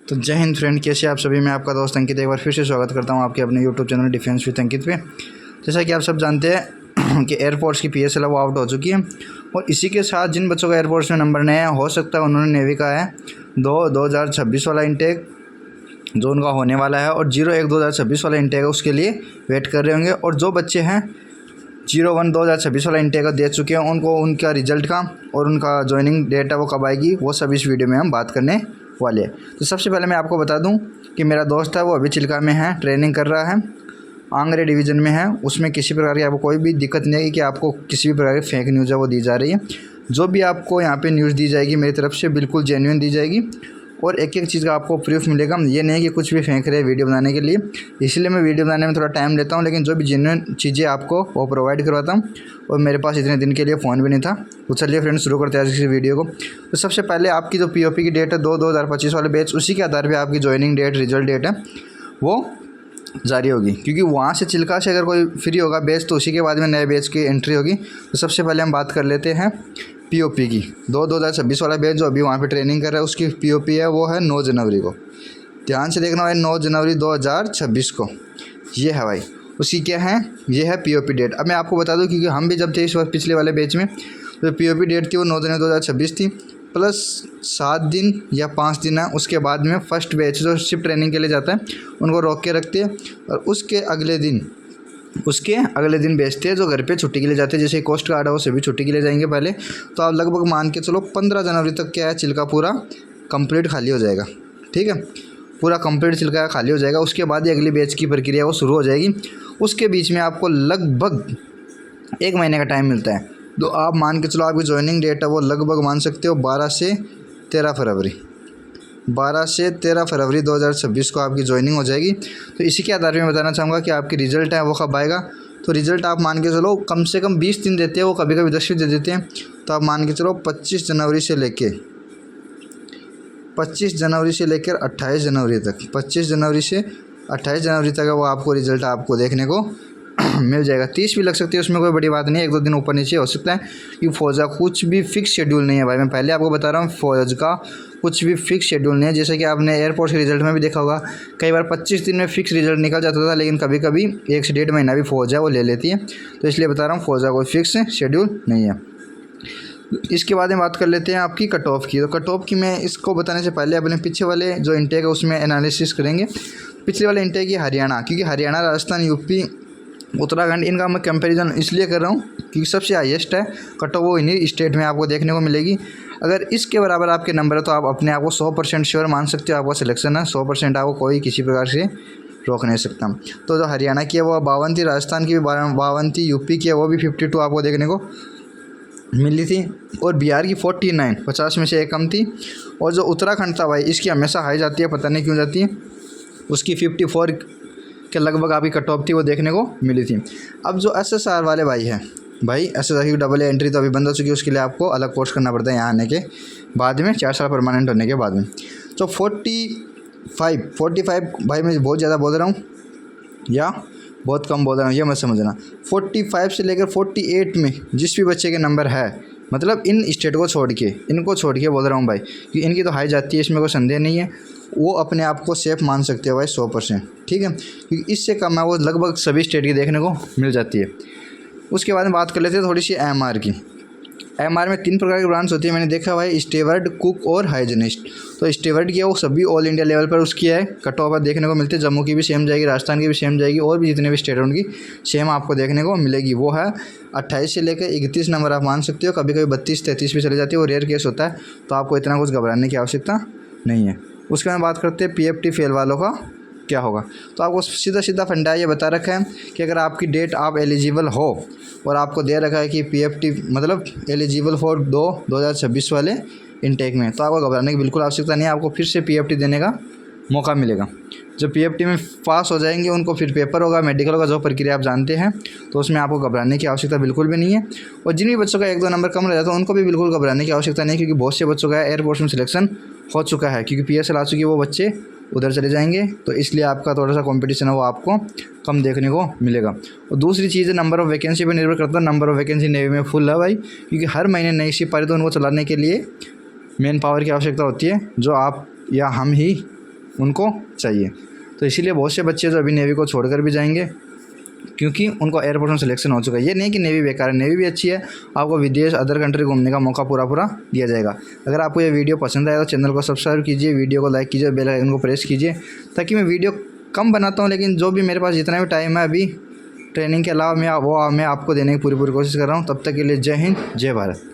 तो जय हिंद फ्रेंड, कैसे आप सभी। मैं आपका दोस्त अंकित एक बार फिर से स्वागत करता हूं आपके अपने यूट्यूब चैनल डिफेंस विद अंकित पे। जैसा कि आप सब जानते हैं कि एयरफोर्स की PSL वो आउट हो चुकी है और इसी के साथ जिन बच्चों का एयरफोर्स में नंबर नया हो सकता है उन्होंने नेवी का है 2026 वाला इंटेक जो उनका होने वाला है, और 01/2026 वाला इंटेक है उसके लिए वेट कर रहे होंगे। और जो बच्चे हैं 01/2026 वाला इंटेक दे चुके हैं उनको उनका रिजल्ट का और उनका ज्वाइनिंग डेट है वो कब आएगी वो सब इस वीडियो में हम बात करने वाले हैं। तो सबसे पहले मैं आपको बता दूं कि मेरा दोस्त है वो अभी चिल्का में है, ट्रेनिंग कर रहा है, आंगरे डिवीज़न में है। उसमें किसी प्रकार की आपको कोई भी दिक्कत नहीं है कि आपको किसी भी प्रकार की फेक न्यूज़ है वो दी जा रही है। जो भी आपको यहाँ पे न्यूज़ दी जाएगी मेरी तरफ से बिल्कुल जेन्युइन दी जाएगी और एक एक चीज़ का आपको प्रूफ मिलेगा। ये नहीं कि कुछ भी फेंक रहे वीडियो बनाने के लिए, इसलिए मैं वीडियो बनाने में थोड़ा टाइम लेता हूँ, लेकिन जो भी जेन्युइन चीज़ें आपको वो प्रोवाइड करवाता हूँ। और मेरे पास इतने दिन के लिए फ़ोन भी नहीं था। तो चलिए फ्रेंड्स शुरू करते हैं आज की वीडियो को। तो सबसे पहले आपकी जो POP की डेट है 2/2025 वाले बैच, उसी के आधार पर आपकी ज्वाइनिंग डेट रिजल्ट डेट है वो जारी होगी, क्योंकि वहाँ से चिल्का से अगर कोई फ्री होगा बैच तो उसी के बाद में नए बैच की एंट्री होगी। तो सबसे पहले हम बात कर लेते हैं POP की। 2026 वाला बैच जो अभी वहाँ पे ट्रेनिंग कर रहा है उसकी POP है वो है 9 जनवरी को। ध्यान से देखना भाई, 9 जनवरी 2026 को ये है भाई, उसकी क्या है, ये है POP डेट। अब मैं आपको बता दूं क्योंकि हम भी जब थे इस वक्त पिछले वाले बैच में तो POP डेट थी वो 9 जनवरी 2026 थी, प्लस 7 दिन या 5 दिन है उसके बाद में फर्स्ट बैच जो शिप ट्रेनिंग के लिए जाता है उनको रोक के रखते हैं और उसके अगले दिन बेचते हैं जो घर पे छुट्टी के लिए जाते हैं। जैसे कोस्ट गार्ड है वो सभी छुट्टी के लिए जाएंगे पहले, तो आप लगभग मान के चलो 15 जनवरी तक क्या है चिल्का पूरा कंप्लीट खाली हो जाएगा। ठीक है, पूरा कंप्लीट चिल्का खाली हो जाएगा। उसके बाद ही अगली बैच की प्रक्रिया वो शुरू हो जाएगी। उसके बीच में आपको लगभग 1 महीने का टाइम मिलता है। तो आप मान के चलो आपकी ज्वाइनिंग डेट है वो लगभग मान सकते हो 12 से 13 फरवरी 2026 को आपकी ज्वाइनिंग हो जाएगी। तो इसी के आधार पर मैं बताना चाहूँगा कि आपकी रिज़ल्ट है वो कब आएगा। तो रिज़ल्ट आप मान के चलो कम से कम 20 दिन देते हैं, वो कभी कभी 10 भी दे देते हैं। तो आप मान के चलो 25 जनवरी से लेकर 28 जनवरी तक, 25 जनवरी से 28 जनवरी तक वो आपको रिज़ल्ट आपको देखने को मिल जाएगा। 30 भी लग सकती है, उसमें कोई बड़ी बात नहीं है, 1-2 दिन ऊपर नीचे हो सकता है, क्योंकि फौज का कुछ भी फिक्स शेड्यूल नहीं है भाई। मैं पहले आपको बता रहा हूँ फौज का कुछ भी फिक्स शेड्यूल नहीं है। जैसे कि आपने एयरपोर्ट के रिज़ल्ट में भी देखा होगा, कई बार 25 दिन में फिक्स रिज़ल्ट निकल जाता था, लेकिन कभी कभी 1 से 1.5 महीना भी फौज है वो ले लेती है। तो इसलिए बता रहा हूँ फौज का कोई फिक्स शेड्यूल नहीं है। इसके बाद में बात कर लेते हैं आपकी कट ऑफ की। तो कट ऑफ की मैं इसको बताने से पहले अपने पीछे वाले जो इंटेक है उसमें एनालिसिस करेंगे। पिछले वाले इंटेक की हरियाणा, क्योंकि हरियाणा, राजस्थान, UP, उत्तराखंड, इनका मैं कंपैरिजन इसलिए कर रहा हूँ क्योंकि सबसे हाईएस्ट है कट ऑफ वो इन्हीं स्टेट में आपको देखने को मिलेगी। अगर इसके बराबर आपके नंबर है तो आप अपने आप को 100% श्योर मान सकते हो आपका सिलेक्शन है। 100% आपको कोई किसी प्रकार से रोक नहीं सकता। तो जो हरियाणा की है वो 52 थी, राजस्थान की भी 52 थी, UP की है वो भी 52 आपको देखने को मिली थी, और बिहार की 49, 50 में से एक कम थी। और जो उत्तराखंड था भाई इसकी हमेशा हाई जाती है, पता नहीं क्यों जाती है, उसकी 54 के लगभग आपकी कट ऑफ थी वो देखने को मिली थी। अब जो SSR वाले भाई हैं, भाई SSR की AA एंट्री तो अभी बंद हो चुकी है, उसके लिए आपको अलग कोर्स करना पड़ता है यहाँ आने के बाद में, 4 साल परमानेंट होने के बाद में। तो 45 भाई मैं बहुत ज़्यादा बोल रहा हूँ या बहुत कम बोल रहा हूँ ये मत समझना। 45 से लेकर 48 में जिस भी बच्चे के नंबर है, मतलब इन स्टेट को छोड़ के, इनको छोड़ के बोल रहा हूँ भाई, कि इनकी तो हाई जाती है, इसमें कोई संदेह नहीं है, वो अपने आप को सेफ मान सकते हो भाई 100%। ठीक है, क्योंकि इससे कम है वो लगभग सभी स्टेट की देखने को मिल जाती है। उसके बाद में बात कर लेते हैं थोड़ी सी MR की। MR में 3 प्रकार की ब्रांच होती है, मैंने देखा भाई, स्टेवर्ड, कुक और हाइजीनिस्ट। तो स्टेवर्ड की है वो सभी ऑल इंडिया लेवल पर उसकी है कट ऑफ देखने को मिलती है। जम्मू की भी सेम जाएगी, राजस्थान की भी सेम जाएगी, और भी जितने भी स्टेट हैं उनकी सेम आपको देखने को मिलेगी। वो है 28 से लेकर 31 नंबर आप मान सकते हो, कभी कभी 32-33 भी चले जाती है, वो रेयर केस होता है, तो आपको इतना कुछ घबराने की आवश्यकता नहीं है। उसके बाद बात करते हैं PFT फेल वालों का क्या होगा। तो आपको सीधा फंडा ये बता रखा है कि अगर आपकी डेट आप एलिजिबल हो और आपको दे रखा है कि PFT मतलब एलिजिबल फॉर 2026 वाले इंटेक में, तो आपको घबराने की बिल्कुल आवश्यकता नहीं है। आपको फिर से PFT देने का मौका मिलेगा। जो PFT में पास हो जाएंगे उनको फिर पेपर होगा, मेडिकल होगा, जो प्रक्रिया आप जानते हैं, तो उसमें आपको घबराने की आवश्यकता बिल्कुल भी नहीं है। और जिन भी बच्चों का 1-2 नंबर कम रह जाता है उनको भी बिल्कुल घबराने की आवश्यकता नहीं है, क्योंकि बहुत से बच्चों का एयरफोर्स में सिलेक्शन हो चुका है, क्योंकि PSL आ चुकी है, वो बच्चे उधर चले जाएंगे। तो इसलिए आपका थोड़ा सा कंपटीशन है वो आपको कम देखने को मिलेगा। और दूसरी चीज़ है नंबर ऑफ़ वैकेंसी पर निर्भर करता है। नंबर ऑफ़ वैकेंसी नेवी में फुल है भाई, क्योंकि हर महीने नई शिप आ रही, तो उनको चलाने के लिए मैन पावर की आवश्यकता होती है, जो आप या हम ही उनको चाहिए। तो इसीलिए बहुत से बच्चे जो अभी नेवी को छोड़कर भी जाएंगे, क्योंकि उनको एयरफोर्स में सिलेक्शन हो चुका है। ये नहीं कि नेवी बेकार है, नेवी भी अच्छी है, आपको विदेश अदर कंट्री घूमने का मौका पूरा दिया जाएगा। अगर आपको ये वीडियो पसंद आया तो चैनल को सब्सक्राइब कीजिए, वीडियो को लाइक कीजिए, बेल आइकन को प्रेस कीजिए, ताकि मैं वीडियो कम बनाता हूँ लेकिन जो भी मेरे पास जितना भी टाइम है अभी ट्रेनिंग के अलावा मैं आपको देने की पूरी कोशिश कर रहा हूँ। तब तक के लिए जय हिंद, जय भारत।